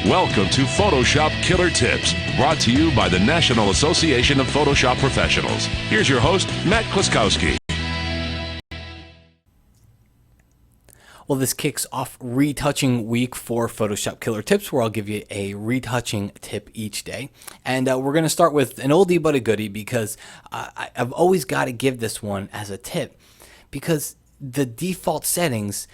Welcome to Photoshop Killer Tips, brought to you by the National Association of Photoshop Professionals. Here's your host, Matt Kloskowski. Well, this kicks off retouching week for Photoshop Killer Tips, where I'll give you a retouching tip each day. And we're going to start with an oldie but a goodie, because I've always got to give this one as a tip, because the default settings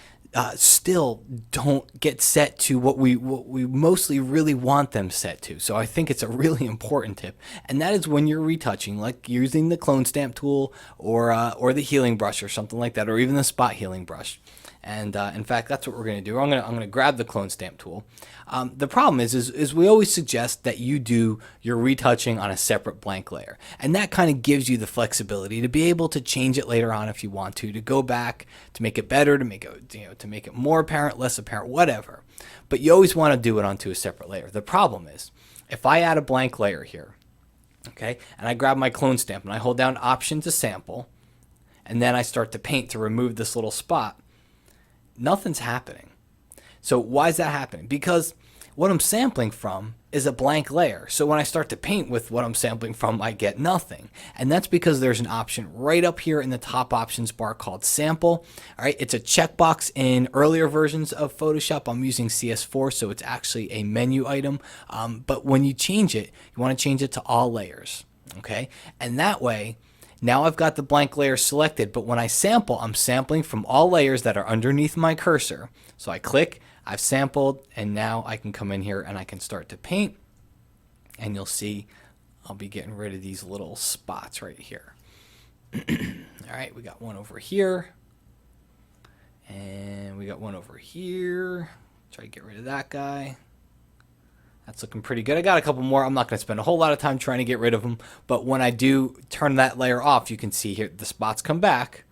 still don't get set to what we mostly really want them set to. So I think it's a really important tip, and that is when you're retouching, like using the clone stamp tool or the healing brush or something like that, or even the spot healing brush. And in fact, that's what we're going to do. I'm going to grab the clone stamp tool. The problem is we always suggest that you do your retouching on a separate blank layer, and that kind of gives you the flexibility to be able to change it later on if you want to go back to make it better, to make it to make it more apparent, less apparent, whatever. But you always want to do it onto a separate layer. The problem is, if I add a blank layer here, okay, and I grab my clone stamp and I hold down Option to sample, and then I start to paint to remove this little spot, nothing's happening. So why is that happening? Because what I'm sampling from is a blank layer. So when I start to paint with what I'm sampling from, I get nothing. And that's because there's an option right up here in the top options bar called Sample. All right, it's a checkbox in earlier versions of Photoshop. I'm using CS4, so it's actually a menu item. But when you change it, you want to change it to all layers. Okay, and that way, now I've got the blank layer selected, but when I sample, I'm sampling from all layers that are underneath my cursor. So I click, I've sampled, and now I can come in here and I can start to paint. And you'll see I'll be getting rid of these little spots right here. All right, we got one over here. And we got one over here. Try to get rid of that guy. That's looking pretty good. I got a couple more. I'm not going to spend a whole lot of time trying to get rid of them, but when I do turn that layer off, you can see here the spots come back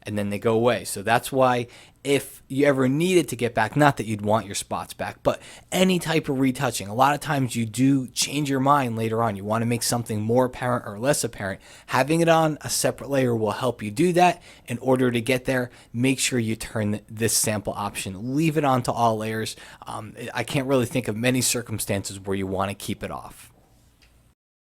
and then they go away. So that's why if you ever needed to get back, not that you'd want your spots back, but any type of retouching, a lot of times you do change your mind later on. You want to make something more apparent or less apparent. Having it on a separate layer will help you do that. In order to get there, make sure you turn this sample option. Leave it on to all layers. I can't really think of many circumstances where you want to keep it off.